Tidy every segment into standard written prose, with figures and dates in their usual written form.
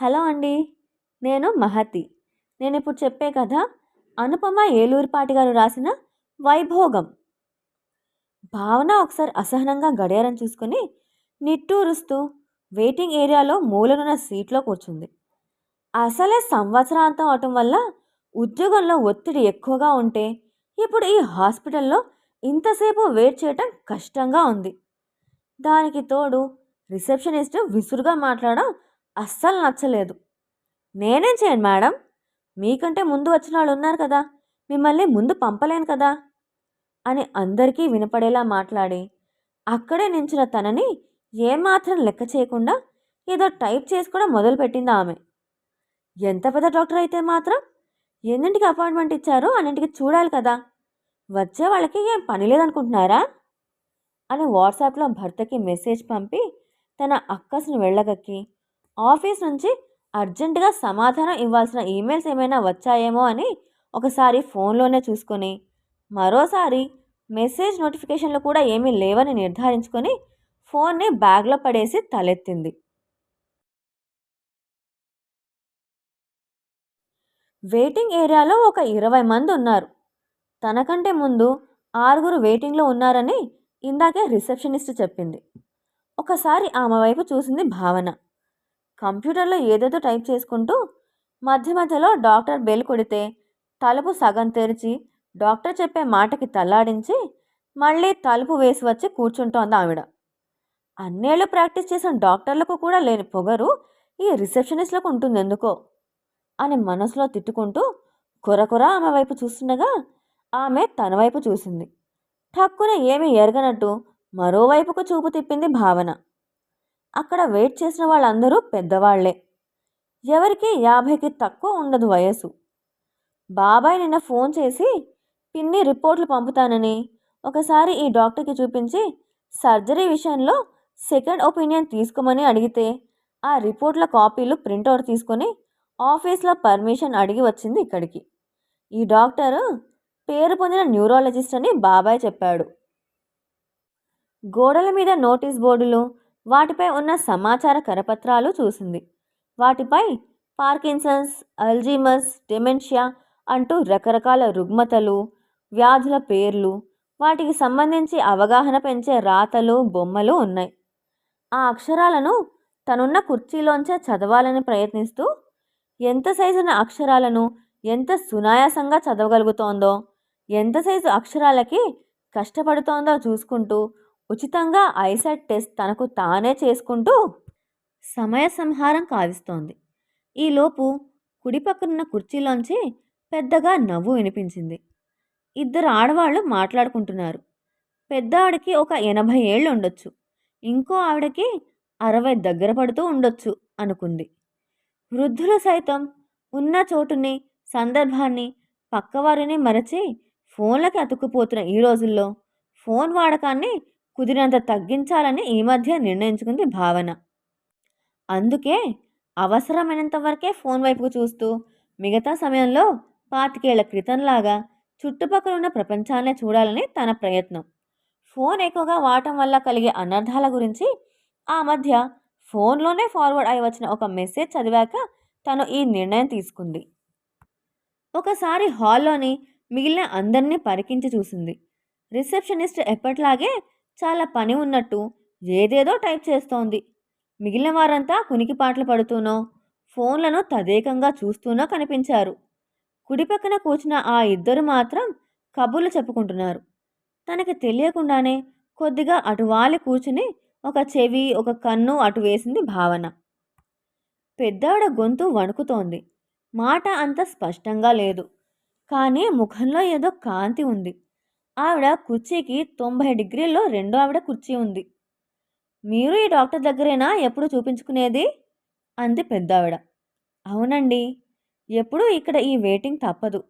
Hello అండి. నేను మహతి. నేనిప్పుడు చెప్పే కథ అనుపమ ఏలూరిపాటి గారు రాసిన 'వైభోగం'. భావన ఒకసారి అసహనంగా గడియారం చూసుకుని నిట్టూరుస్తూ వెయిటింగ్ ఏరియాలో మూలనున్న సీట్లో కూర్చుంది. అసలే సంవత్సరాంతం అవటం వల్ల ఉద్యోగంలో ఒత్తిడి ఎక్కువగా ఉంటే ఇప్పుడు ఈ హాస్పిటల్లో ఇంతసేపు వెయిట్ చేయటం కష్టంగా ఉంది. దానికి తోడు రిసెప్షనిస్ట్ విసురుగా మాట్లాడడం అస్సలు నచ్చలేదు. నేనేం చేయను మేడం, మీకంటే ముందు వచ్చిన వాళ్ళు ఉన్నారు కదా, మిమ్మల్ని ముందు పంపలేను కదా అని అందరికీ వినపడేలా మాట్లాడి అక్కడే నించున్న తనని ఏమాత్రం లెక్క చేయకుండా ఏదో టైప్ చేసుకోవడం మొదలుపెట్టింది ఆమె. ఎంత పెద్ద డాక్టర్ అయితే మాత్రం ఎన్నింటికి అపాయింట్మెంట్ ఇచ్చారో అన్నింటికి చూడాలి కదా, వచ్చే వాళ్ళకి ఏం పని లేదనుకుంటున్నారా అని వాట్సాప్లో భర్తకి మెసేజ్ పంపి తన అక్కసును వెళ్ళగక్కి ఆఫీస్ నుంచి అర్జెంటుగా సమాధానం ఇవ్వాల్సిన ఈమెయిల్స్ ఏమైనా వచ్చాయేమో అని ఒకసారి ఫోన్లోనే చూసుకొని మరోసారి మెసేజ్ నోటిఫికేషన్లు కూడా ఏమీ లేవని నిర్ధారించుకొని ఫోన్ని బ్యాగ్లో పడేసి తలెత్తింది. వెయిటింగ్ ఏరియాలో ఒక 20 మంది ఉన్నారు. తనకంటే ముందు 6 వెయిటింగ్లో ఉన్నారని ఇందాకే రిసెప్షనిస్ట్ చెప్పింది. ఒకసారి ఆమె వైపు చూసింది భావన. కంప్యూటర్లో ఏదేదో టైప్ చేసుకుంటూ మధ్య మధ్యలో డాక్టర్ బెల్ కొడితే తలుపు సగం తెరిచి డాక్టర్ చెప్పే మాటకి తల్లాడించి మళ్ళీ తలుపు వేసి వచ్చి కూర్చుంటోంది ఆవిడ. అన్నేళ్ళు ప్రాక్టీస్ చేసిన డాక్టర్లకు కూడా లేని పొగరు ఈ రిసెప్షనిస్ట్లకు ఉంటుంది ఎందుకో అని మనసులో తిట్టుకుంటూ కొరకొర ఆమె వైపు చూస్తుండగా ఆమె తన వైపు చూసింది. ఠక్కున ఏమీ ఎరగనట్టు మరోవైపుకు చూపు తిప్పింది భావన. అక్కడ వెయిట్ చేసిన వాళ్ళందరూ పెద్దవాళ్లే. ఎవరికి 50కి తక్కువ ఉండదు వయసు. బాబాయ్ నిన్న ఫోన్ చేసి పిన్ని రిపోర్ట్లు పంపుతానని ఒకసారి ఈ డాక్టర్కి చూపించి సర్జరీ విషయంలో సెకండ్ ఒపీనియన్ తీసుకోమని అడిగితే ఆ రిపోర్ట్ల కాపీలు ప్రింట్అవుట్ తీసుకొని ఆఫీస్లో పర్మిషన్ అడిగి వచ్చింది ఇక్కడికి. ఈ డాక్టరు పేరు పొందిన న్యూరాలజిస్ట్ అని బాబాయ్ చెప్పాడు. గోడల మీద నోటీస్ బోర్డులు, వాటిపై ఉన్న సమాచార కరపత్రాలు చూసింది. వాటిపై పార్కిన్సన్స్, అల్జీమస్, డెమెన్షియా అంటూ రకరకాల రుగ్మతలు, వ్యాధుల పేర్లు, వాటికి సంబంధించి అవగాహన పెంచే రాతలు, బొమ్మలు ఉన్నాయి. ఆ అక్షరాలను తనున్న కుర్చీలోంచే చదవాలని ప్రయత్నిస్తూ ఎంత సైజున్న అక్షరాలను ఎంత సునాయాసంగా చదవగలుగుతోందో, ఎంత సైజు అక్షరాలకి కష్టపడుతోందో చూసుకుంటూ ఉచితంగా ఐసెట్ టెస్ట్ తనకు తానే చేసుకుంటూ సమయ సంహారం కావిస్తోంది. ఈలోపు కుడి పక్కనున్న కుర్చీలోంచి పెద్దగా నవ్వు వినిపించింది. 2 ఆడవాళ్లు మాట్లాడుకుంటున్నారు. పెద్ద ఆవిడకి ఒక 80 ఏళ్ళు ఉండొచ్చు, ఇంకో ఆవిడకి 60 దగ్గర పడుతూ ఉండొచ్చు అనుకుంది. వృద్ధులు సైతం ఉన్న చోటుని, సందర్భాన్ని, పక్కవారిని మరచి ఫోన్లకి అతుక్కుపోతున్న ఈ రోజుల్లో ఫోన్ వాడకాన్ని కుదిరినంత తగ్గించాలని ఈ మధ్య నిర్ణయించుకుంది భావన. అందుకే అవసరమైనంత వరకే ఫోన్ వైపుకు చూస్తూ మిగతా సమయంలో 25 ఏళ్ల క్రితంలాగా చుట్టుపక్కల ఉన్న ప్రపంచాన్నే చూడాలని తన ప్రయత్నం. ఫోన్ ఎక్కువగా వాడటం వల్ల కలిగే అనర్థాల గురించి ఆ మధ్య ఫోన్లోనే ఫార్వర్డ్ అయి వచ్చిన ఒక మెసేజ్ చదివాక తను ఈ నిర్ణయం తీసుకుంది. ఒకసారి హాల్లోని మిగిలిన అందరినీ పరికించి చూసింది. రిసెప్షనిస్ట్ ఎప్పట్లాగే చాలా పని ఉన్నట్టు ఏదేదో టైప్ చేస్తోంది. మిగిలిన వారంతా కునికిపాట్లు పడుతూనో ఫోన్లను తదేకంగా చూస్తూనో కనిపించారు. కుడి పక్కన కూర్చున్న ఆ 2 మాత్రం కబుర్లు చెప్పుకుంటున్నారు. తనకి తెలియకుండానే కొద్దిగా అటు వాలి కూర్చుని ఒక చెవి, ఒక కన్ను అటు వేసింది భావన. పెద్దావిడ గొంతు వణుకుతోంది. మాట అంత స్పష్టంగా లేదు, కానీ ముఖంలో ఏదో కాంతి ఉంది. ఆవిడ కుర్చీకి 90 డిగ్రీల్లో రెండో ఆవిడ కుర్చీ ఉంది. మీరు ఈ డాక్టర్ దగ్గరేనా ఎప్పుడు చూపించుకునేది అంది పెద్దావిడ. అవునండి, ఎప్పుడూ ఇక్కడ ఈ వెయిటింగ్ తప్పదు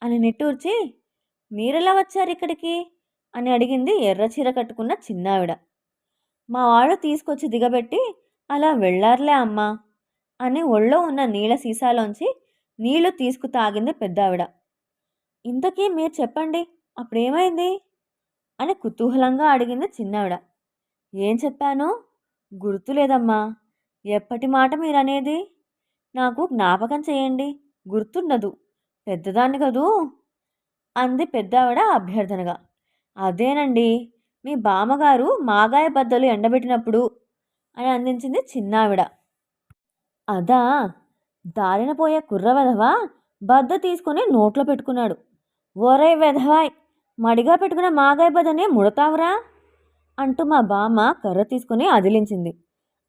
అని నిట్టూర్చి మీరెలా వచ్చారు ఇక్కడికి అని అడిగింది ఎర్రచీర కట్టుకున్న చిన్నావిడ. మా వాళ్ళు తీసుకొచ్చి దిగబెట్టి అలా వెళ్ళారులే అమ్మా అని ఒళ్ళో ఉన్న నీళ్ళ సీసాలోంచి నీళ్లు తీసుకు తాగింది పెద్దావిడ. ఇంతకీ మీరు చెప్పండి, అప్పుడేమైంది అని కుతూహలంగా అడిగింది చిన్నావిడ. ఏం చెప్పానో గుర్తులేదమ్మా, ఎప్పటి మాట మీరనేది నాకు జ్ఞాపకం చేయండి, గుర్తుండదు. పెద్దదాన్ని కదూ అంది పెద్దావిడ అభ్యర్థనగా. అదేనండి, మీ బామ్మగారు మాగాయ బద్దలు ఎండబెట్టినప్పుడు అని అందించింది చిన్నావిడ. అదా, దారిన పోయే కుర్ర వెధవ బద్ద తీసుకుని నోట్లో పెట్టుకున్నాడు. ఒరే వెధవాయ్, మడిగా పెట్టుకున్న మాగాయ బదని ముడతావురా అంటూ మా బామ్మ కర్ర తీసుకుని అదిలించింది.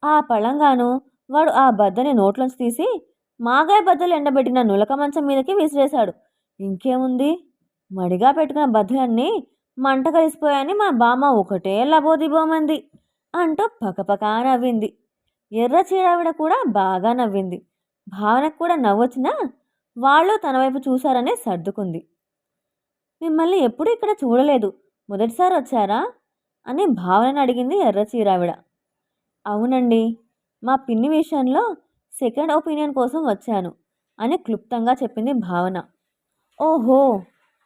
ఆ పళంగాను వాడు ఆ బద్దని నోట్లోంచి తీసి మాగాయ బద్దలు ఎండబెట్టిన నులక మంచం మీదకి విసిరేశాడు. ఇంకేముంది, మడిగా పెట్టుకున్న బద్దలన్నీ మంట కలిసిపోయాయని మా బామ్మ ఒకటే లబోదిబోమంది అంటూ పకపకా నవ్వింది. ఎర్ర చీరావిడ కూడా బాగా నవ్వింది. భావనకు కూడా నవ్వొచ్చినా వాళ్ళు తన వైపు చూశారని సర్దుకుంది. మిమ్మల్ని ఎప్పుడూ ఇక్కడ చూడలేదు, మొదటిసారి వచ్చారా అని భావనని అడిగింది ఎర్ర చీరావిడ. అవునండి, మా పిన్ని విషయంలో సెకండ్ ఒపీనియన్ కోసం వచ్చాను అని క్లుప్తంగా చెప్పింది భావన. ఓహో,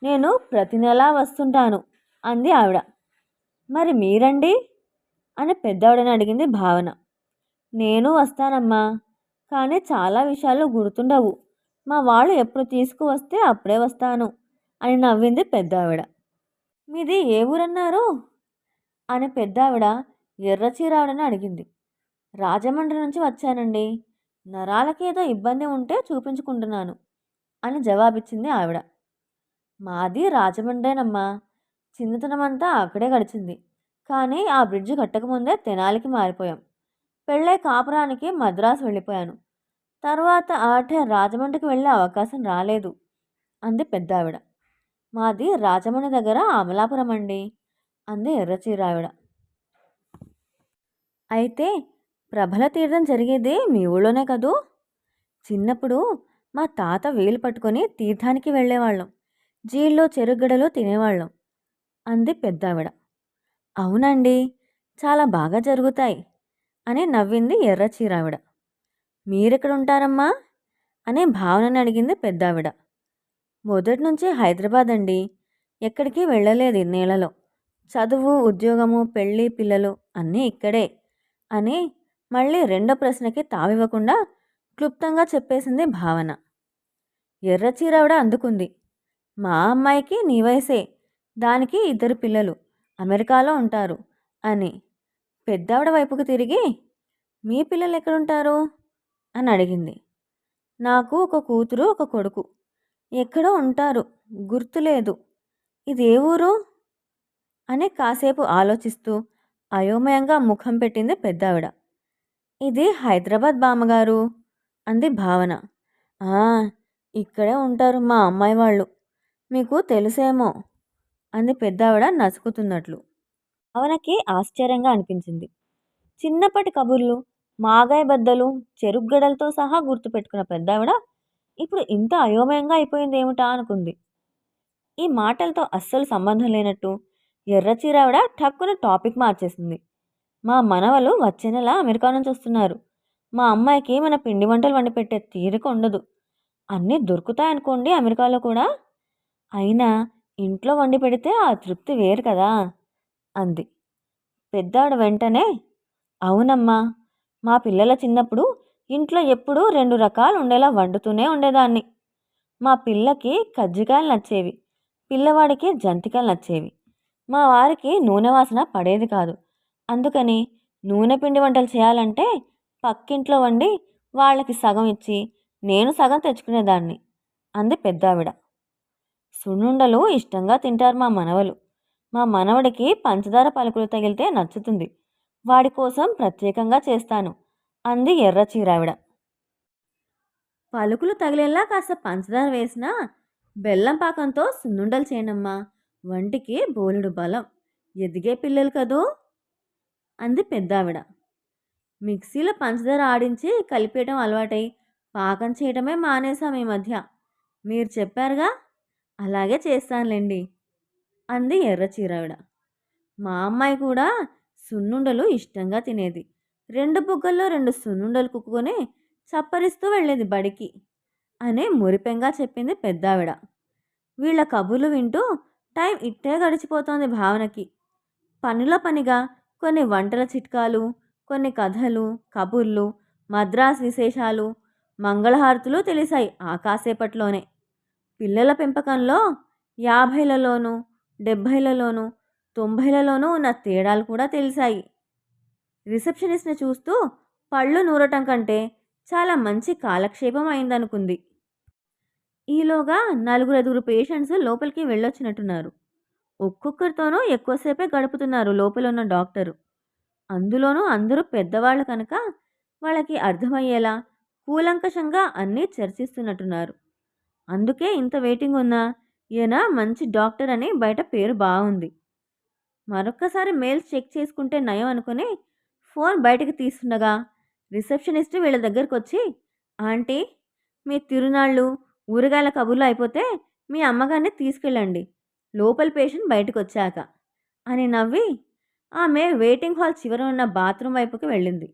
నేను ప్రతి నెలా వస్తుంటాను అంది ఆవిడ. మరి మీరండి అని పెద్దవాడని అడిగింది భావన. నేను వస్తానమ్మా, కానీ చాలా విషయాలు గుర్తుండవు. మా వాళ్ళు ఎప్పుడు తీసుకువస్తే అప్పుడే వస్తాను అని నవ్వింది పెద్దావిడ. మీది ఏ ఊరన్నారు అని పెద్దావిడ ఎర్రచీరావిడని అడిగింది. రాజమండ్రి నుంచి వచ్చానండి, నరాలకేదో ఇబ్బంది ఉంటే చూపించుకుంటున్నాను అని జవాబిచ్చింది ఆవిడ. మాది రాజమండ్రేనమ్మా, చిన్నతనమంతా అక్కడే గడిచింది. కానీ ఆ బ్రిడ్జి కట్టకముందే తెనాలికి మారిపోయాం. పెళ్ళై కాపురానికి మద్రాసు వెళ్ళిపోయాను. తర్వాత ఆటే రాజమండ్రికి వెళ్ళే అవకాశం రాలేదు అంది పెద్దావిడ. మాది రాజమండ్రి దగ్గర అమలాపురం అండి అంది ఎర్రచీరావిడ. అయితే ప్రభల తీర్థం జరిగేది మీ ఊళ్ళోనే కదూ? చిన్నప్పుడు మా తాత వేలు పట్టుకొని తీర్థానికి వెళ్ళేవాళ్ళం. జీళ్ళు చెరుగడలు తినేవాళ్ళం అంది పెద్దావిడ. అవునండి, చాలా బాగా జరుగుతాయి అని నవ్వింది ఎర్రచీరావిడ. మీరెక్కడుంటారమ్మా అని భావనని అడిగింది పెద్దావిడ. మొదటి నుంచి హైదరాబాద్ అండి, ఎక్కడికి వెళ్ళలేదు ఇన్నేళ్లలో. చదువు, ఉద్యోగము, పెళ్ళి, పిల్లలు అన్నీ ఇక్కడే అని మళ్ళీ రెండో ప్రశ్నకి తావివ్వకుండా క్లుప్తంగా చెప్పేసింది భావన. ఎర్రచీరావిడ అందుకుంది. మా అమ్మాయికి నీ వయసే, దానికి 2 పిల్లలు అమెరికాలో ఉంటారు అని. పెద్దావిడ వైపుకు తిరిగి, మీ పిల్లలు ఎక్కడుంటారు అని అడిగింది. నాకు ఒక కూతురు, ఒక కొడుకు. ఎక్కడో ఉంటారు, గుర్తులేదు. ఇదే ఊరు అని కాసేపు ఆలోచిస్తూ అయోమయంగా ముఖం పెట్టింది పెద్దావిడ. ఇది హైదరాబాద్ బామ్మగారు అంది భావన. ఆ, ఇక్కడే ఉంటారు మా అమ్మాయి వాళ్ళు, మీకు తెలుసేమో అంది పెద్దావిడ నసుకుతున్నట్లు. భావనకి ఆశ్చర్యంగా అనిపించింది. చిన్నప్పటి కబుర్లు, మాగాయ బద్దలు, చెరుగ్గడలతో సహా గుర్తుపెట్టుకున్న పెద్దావిడ ఇప్పుడు ఇంత అయోమయంగా అయిపోయింది ఏమిటా అనుకుంది. ఈ మాటలతో అస్సలు సంబంధం లేనట్టు ఎర్రచీరావిడ ఠక్కున టాపిక్ మార్చేసింది. మా మనవలు వచ్చే నెల అమెరికా నుంచి వస్తున్నారు. మా అమ్మాయికి మన పిండి వంటలు వండి పెట్టే తీరిక ఉండదు. అన్నీ దొరుకుతాయనుకోండి అమెరికాలో కూడా, అయినా ఇంట్లో వండి పెడితే ఆ తృప్తి వేరు కదా అంది. పెద్దావిడ వెంటనే, అవునమ్మా, మా పిల్లల చిన్నప్పుడు ఇంట్లో ఎప్పుడూ 2 రకాలు ఉండేలా వండుతూనే ఉండేదాన్ని. మా పిల్లకి కజ్జికాయలు నచ్చేవి, పిల్లవాడికి జంతికలు నచ్చేవి. మా వారికి నూనె వాసన పడేది కాదు. అందుకని నూనె పిండి వంటలు చేయాలంటే పక్కింట్లో వండి వాళ్ళకి సగం ఇచ్చి నేను సగం తెచ్చుకునేదాన్ని అంది పెద్దావిడ. సున్నుండలు ఇష్టంగా తింటారు మా మనవలు. మా మనవడికి పంచదార పలుకులు తగిలితే నచ్చుతుంది. వాడి కోసం ప్రత్యేకంగా చేస్తాను అంది ఎర్రచీరావిడ. పలుకులు తగిలేలా కాస్త పంచదార వేసినా బెల్లం పాకంతో సున్నుండలు చేయనమ్మా, వంటికి బోలెడు బలం, ఎదిగే పిల్లలు కదూ అంది పెద్దావిడ. మిక్సీలో పంచదార ఆడించి కలిపేయటం అలవాటై పాకం చేయటమే మానేశాం ఈ మధ్య. మీరు చెప్పారుగా, అలాగే చేస్తానులేండి అంది ఎర్రచీరావిడ. మా అమ్మాయి కూడా సున్నుండలు ఇష్టంగా తినేది. 2 బుగ్గల్లో 2 సున్నుండలు కుక్కుని చప్పరిస్తూ వెళ్ళేది బడికి అని మురిపెంగా చెప్పింది పెద్దావిడ. వీళ్ళ కబుర్లు వింటూ టైం ఇట్టే గడిచిపోతోంది భావనకి. పనిలో పనిగా కొన్ని వంటల చిట్కాలు, కొన్ని కథలు, కబుర్లు, మద్రాస్ విశేషాలు, మంగళహారతులు తెలిసాయి ఆ కాసేపట్లోనే. పిల్లల పెంపకంలో 50లలోనూ 70లలోనూ 90లలోనూ ఉన్న తేడాలు కూడా తెలిసాయి. రిసెప్షనిస్ట్ని చూస్తూ పళ్ళు నూరటం కంటే చాలా మంచి కాలక్షేపం అయిందనుకుంది. ఈలోగా నలుగురెదుగురు పేషెంట్స్ లోపలికి వెళ్ళొచ్చినట్టున్నారు. ఒక్కొక్కరితోనూ ఎక్కువసేపే గడుపుతున్నారు లోపలున్న డాక్టరు. అందులోనూ అందరూ పెద్దవాళ్ళు కనుక వాళ్ళకి అర్థమయ్యేలా కూలంకషంగా అన్నీ చర్చిస్తున్నట్టున్నారు. అందుకే ఇంత వెయిటింగ్ ఉన్నా ఈయన మంచి డాక్టర్ అని బయట పేరు బాగుంది. మరొక్కసారి మెయిల్స్ చెక్ చేసుకుంటే నయం అనుకుని ఫోన్ బయటకు తీస్తుండగా రిసెప్షనిస్ట్ వీళ్ళ దగ్గరకు వచ్చి, ఆంటీ, మీ తిరునాళ్ళు ఊరగాయల కబుర్లు అయిపోతే మీ అమ్మగారిని తీసుకెళ్ళండి లోపల పేషెంట్ బయటకు వచ్చాక అని నవ్వి ఆమె వెయిటింగ్ హాల్ చివర ఉన్న బాత్రూమ్ వైపుకి వెళ్ళింది.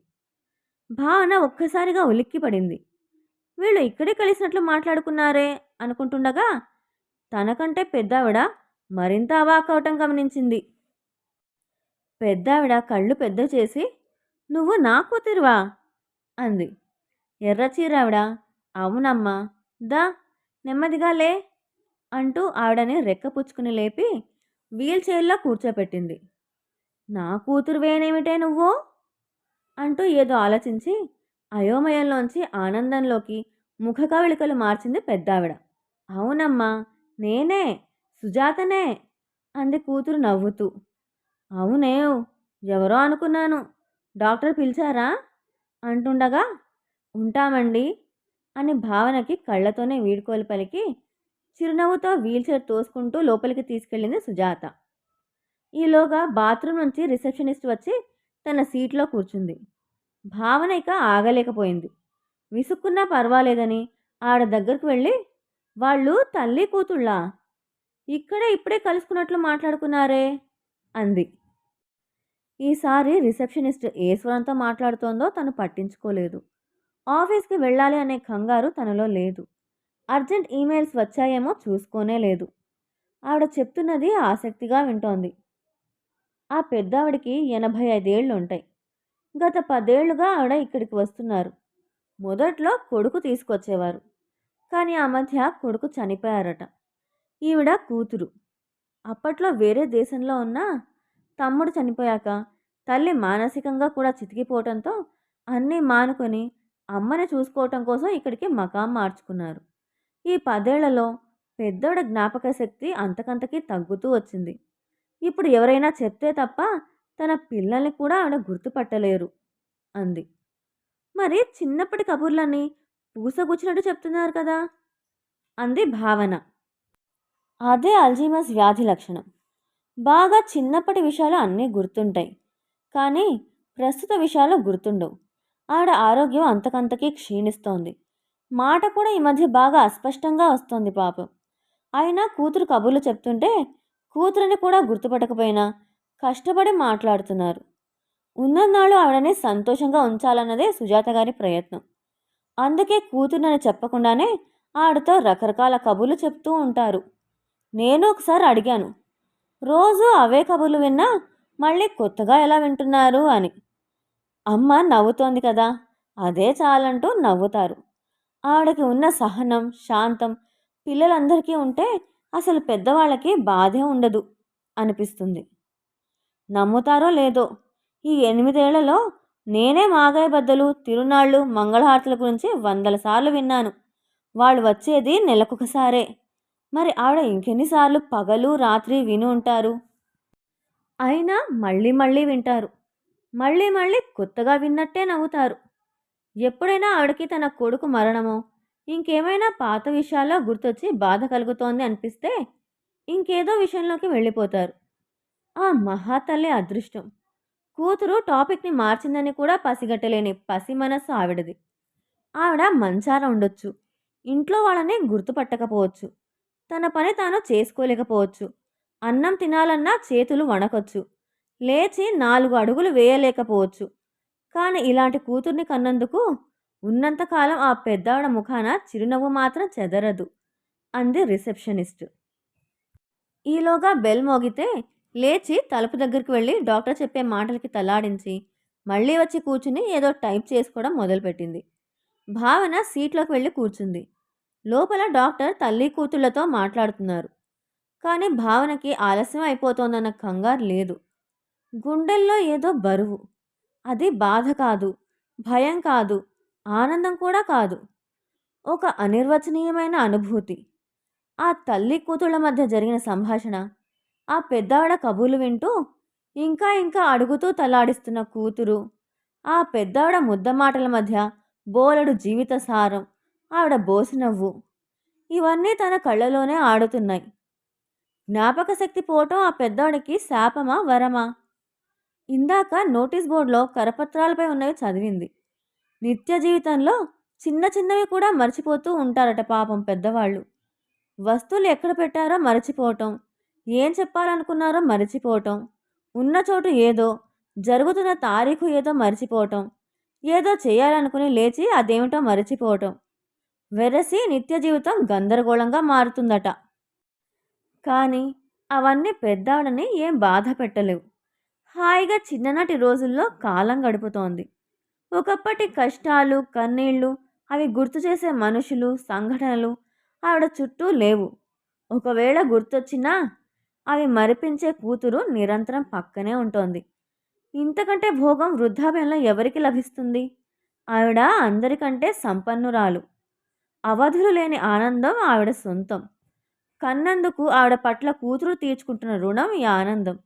భావన ఒక్కసారిగా ఉలిక్కిపడింది. వీళ్ళు ఇక్కడే కలిసినట్లు మాట్లాడుకున్నారే అనుకుంటుండగా తనకంటే పెద్దావిడ మరింత అవాకవటం గమనించింది. పెద్దావిడ కళ్ళు పెద్ద చేసి, నువ్వు నా కూతురువా అంది. ఎర్రచీరావిడ, అవునమ్మా, దా నెమ్మదిగా లే అంటూ ఆవిడని రెక్కపుచ్చుకుని లేపి వీల్ చైర్లో కూర్చోపెట్టింది. నా కూతురువేనేమిటే నువ్వు అంటూ ఏదో ఆలోచించి అయోమయంలోంచి ఆనందంలోకి ముఖకవళికలు మార్చింది పెద్దావిడ. అవునమ్మా, నేనే, సుజాతనే అంది కూతురు నవ్వుతూ. అవునే, ఎవరో అనుకున్నాను, డాక్టర్ పిలిచారా అంటుండగా ఉంటామండి అని భావనకి కళ్ళతోనే వీడ్కోలు పలికి చిరునవ్వుతో వీల్చైర్ తోసుకుంటూ లోపలికి తీసుకెళ్ళింది సుజాత. ఈలోగా బాత్రూమ్ నుంచి రిసెప్షనిస్ట్ వచ్చి తన సీట్లో కూర్చుంది. భావన ఇక ఆగలేకపోయింది. విసుక్కున్నా పర్వాలేదని ఆవిడ దగ్గరకు వెళ్ళి, వాళ్ళు తల్లి కూతుళ్ళా, ఇప్పుడే కలుసుకున్నట్లు మాట్లాడుకున్నారే అంది. ఈసారి రిసెప్షనిస్ట్ ఏ స్వరంతో మాట్లాడుతోందో తను పట్టించుకోలేదు. ఆఫీస్కి వెళ్ళాలి అనే కంగారు తనలో లేదు. అర్జెంట్ ఈమెయిల్స్ వచ్చాయేమో చూసుకోనే లేదు. ఆవిడ చెప్తున్నది ఆసక్తిగా వింటోంది. ఆ పెద్దావిడికి 85 ఏళ్ళు ఉంటాయి. గత 10 ఏళ్లుగా ఆవిడ ఇక్కడికి వస్తున్నారు. మొదట్లో కొడుకు తీసుకొచ్చేవారు. కానీ ఆ మధ్య కొడుకు చనిపోయారట. ఈవిడ కూతురు. అప్పట్లో వేరే దేశంలో ఉన్న తమ్ముడు చనిపోయాక తల్లి మానసికంగా కూడా చితికిపోవటంతో అన్నీ మానుకొని అమ్మని చూసుకోవటం కోసం ఇక్కడికి మకాం మార్చుకున్నారు. ఈ 10 ఏళ్లలో పెద్దోడ జ్ఞాపక శక్తి అంతకంతకీ తగ్గుతూ వచ్చింది. ఇప్పుడు ఎవరైనా చెప్తే తప్ప తన పిల్లల్ని కూడా ఆవిడ గుర్తుపట్టలేరు అంది. మరి చిన్నప్పటి కబుర్లన్నీ పూసగుచ్చినట్టు చెప్తున్నారు కదా అంది భావన. అదే అల్జీమస్ వ్యాధి లక్షణం. బాగా చిన్నప్పటి విషయాలు అన్నీ గుర్తుంటాయి, కానీ ప్రస్తుత విషయాలు గుర్తుండవు. ఆవిడ ఆరోగ్యం అంతకంతకీ క్షీణిస్తోంది. మాట కూడా ఈ మధ్య బాగా అస్పష్టంగా వస్తోంది పాపం. అయినా కూతురు కబుర్లు చెప్తుంటే కూతురిని కూడా గుర్తుపట్టకపోయినా కష్టపడి మాట్లాడుతున్నారు. ఉన్నన్నాళ్ళు ఆవిడని సంతోషంగా ఉంచాలన్నదే సుజాత గారి ప్రయత్నం. అందుకే కూతురునని చెప్పకుండానే ఆవిడతో రకరకాల కబుర్లు చెప్తూ ఉంటారు. నేను ఒకసారి అడిగాను, రోజు అవే కబుర్లు విన్నా మళ్ళీ కొత్తగా ఎలా వింటున్నారు అని. అమ్మ నవ్వుతోంది కదా, అదే చాలంటూ నవ్వుతారు. ఆవిడకి ఉన్న సహనం, శాంతం పిల్లలందరికీ ఉంటే అసలు పెద్దవాళ్ళకి బాధే ఉండదు అనిపిస్తుంది. నమ్ముతారో లేదో, ఈ 8 ఏళ్లలో నేనే మాగాయ బద్దలు, తిరునాళ్ళు, మంగళహారతుల గురించి 100ల సార్లు విన్నాను. వాళ్ళు వచ్చేది నెలకొకసారే. మరి ఆవిడ ఇంకెన్నిసార్లు పగలు రాత్రి విని ఉంటారు. అయినా మళ్ళీ మళ్ళీ వింటారు. మళ్ళీ మళ్ళీ కొత్తగా విన్నట్టే నవ్వుతారు. ఎప్పుడైనా ఆవిడకి తన కొడుకు మరణమో ఇంకేమైనా పాత విషయాల్లో గుర్తొచ్చి బాధ కలుగుతోంది అనిపిస్తే ఇంకేదో విషయంలోకి వెళ్ళిపోతారు. ఆ మహాతల్లి అదృష్టం. కూతురు టాపిక్ని మార్చిందని కూడా పసిగట్టలేని పసి మనస్సు ఆవిడది. ఆవిడ మంచాన ఉండొచ్చు, ఇంట్లో వాళ్ళని గుర్తుపట్టకపోవచ్చు, తన పని తాను చేసుకోలేకపోవచ్చు, అన్నం తినాలన్నా చేతులు వణకొచ్చు, లేచి 4 అడుగులు వేయలేకపోవచ్చు. కానీ ఇలాంటి కూతుర్ని కన్నందుకు ఉన్నంతకాలం ఆ పెద్దావిడ ముఖాన చిరునవ్వు మాత్రం చెదరదు అంది రిసెప్షనిస్ట్. ఈలోగా బెల్ మోగితే లేచి తలుపు దగ్గరికి వెళ్ళి డాక్టర్ చెప్పే మాటలకి తలాడించి మళ్ళీ వచ్చి కూర్చుని ఏదో టైప్ చేసుకోవడం మొదలుపెట్టింది. భావన సీట్లోకి వెళ్ళి కూర్చుంది. లోపల డాక్టర్ తల్లి కూతుళ్లతో మాట్లాడుతున్నారు. కానీ భావనకి ఆలస్యం అయిపోతోందన్న కంగారు లేదు. గుండెల్లో ఏదో బరువు. అది బాధ కాదు, భయం కాదు, ఆనందం కూడా కాదు. ఒక అనిర్వచనీయమైన అనుభూతి. ఆ తల్లి కూతుళ్ళ మధ్య జరిగిన సంభాషణ, ఆ పెద్దావిడ కబుర్లు వింటూ ఇంకా ఇంకా అడుగుతూ తలాడిస్తున్న కూతురు, ఆ పెద్దావిడ ముద్ద మాటల మధ్య బోలెడు జీవిత సారం, ఆవిడ బోసినవ్వు, ఇవన్నీ తన కళ్ళలోనే ఆడుతున్నాయి. జ్ఞాపక శక్తి పోవటం ఆ పెద్దావిడికి శాపమా వరమా? ఇందాక నోటీస్ బోర్డులో కరపత్రాలపై ఉన్నవి చదివింది. నిత్య జీవితంలో చిన్న చిన్నవి కూడా మర్చిపోతూ ఉంటారట పాపం పెద్దవాళ్ళు. వస్తువులు ఎక్కడ పెట్టారో మరచిపోవటం, ఏం చెప్పాలనుకున్నారో మరచిపోవటం, ఉన్న చోటు ఏదో, జరుగుతున్న తారీఖు ఏదో మరచిపోవటం, ఏదో చేయాలనుకుని లేచి అదేమిటో మరచిపోవటం. వెరసి నిత్య జీవితం గందరగోళంగా మారుతుందట. కానీ అవన్నీ పెద్దావిడని ఏం బాధ పెట్టలేవు. హాయిగా చిన్ననాటి రోజుల్లో కాలం గడుపుతోంది. ఒకప్పటి కష్టాలు, కన్నీళ్లు, అవి గుర్తు చేసే మనుషులు, సంఘటనలు ఆవిడ చుట్టూ లేవు. ఒకవేళ గుర్తొచ్చినా అవి మరిపించే కూతురు నిరంతరం పక్కనే ఉంటోంది. ఇంతకంటే భోగం వృద్ధాప్యంలో ఎవరికి లభిస్తుంది? ఆవిడ అందరికంటే సంపన్నురాలు. అవధులు లేని ఆనందం ఆవిడ సొంతం. కన్నందుకు ఆవిడ పట్ల కూతురు తీర్చుకుంటున్న రుణం ఈ ఆనందం.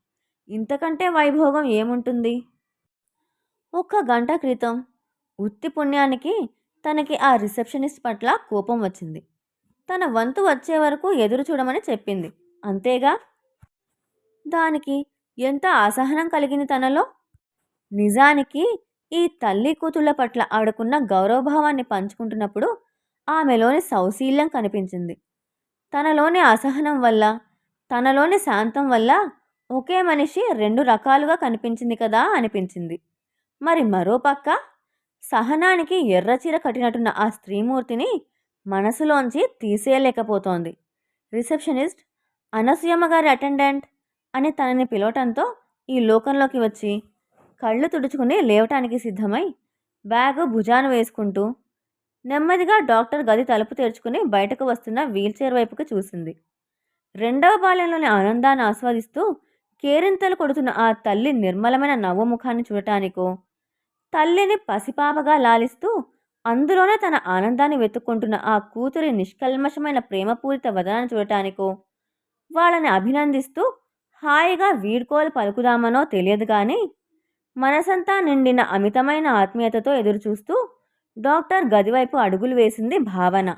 ఇంతకంటే వైభోగం ఏముంటుంది? ఒక్క గంట క్రితం ఉత్తి పుణ్యానికి తనకి ఆ రిసెప్షనిస్ట్ పట్ల కోపం వచ్చింది. తన వంతు వచ్చే వరకు ఎదురు చూడమని చెప్పింది, అంతేగా. దానికి ఎంత అసహనం కలిగింది తనలో. నిజానికి ఈ తల్లి కూతుళ్ళ పట్ల ఆవిడకున్న గౌరవభావాన్ని పంచుకుంటున్నప్పుడు ఆమెలోని సౌశీల్యం కనిపించింది. తనలోని అసహనం వల్ల, తనలోని శాంతం వల్ల ఒకే మనిషి రెండు రకాలుగా కనిపించింది కదా అనిపించింది. మరి మరోపక్క సహనానికి ఎర్రచీర కట్టినట్టున్న ఆ స్త్రీమూర్తిని మనసులోంచి తీసేయలేకపోతోంది. రిసెప్షనిస్ట్ అనసూయమ్మ గారి అటెండెంట్ అని తనని పిలవటంతో ఈ లోకంలోకి వచ్చి కళ్ళు తుడుచుకుని లేవటానికి సిద్ధమై బ్యాగు భుజాన వేసుకుంటూ నెమ్మదిగా డాక్టర్ గది తలుపు తెరుచుకుని బయటకు వస్తున్న వీల్చైర్ వైపుకి చూసింది. రెండవ బాల్యంలోని ఆనందాన్ని ఆస్వాదిస్తూ కేరింతలు కొడుతున్న ఆ తల్లి నిర్మలమైన నవ్వు ముఖాన్ని చూడటానికో, తల్లిని పసిపాపగా లాలిస్తూ అందులోనే తన ఆనందాన్ని వెతుక్కుంటున్న ఆ కూతురి నిష్కల్మషమైన ప్రేమపూరిత వదనాన్ని చూడటానికో, వాళ్ళని అభినందిస్తూ హాయిగా వీడ్కోలు పలుకుదామనో తెలియదు కానీ మనసంతా నిండిన అమితమైన ఆత్మీయతతో ఎదురుచూస్తూ డాక్టర్ గదివైపు అడుగులు వేసింది భావన.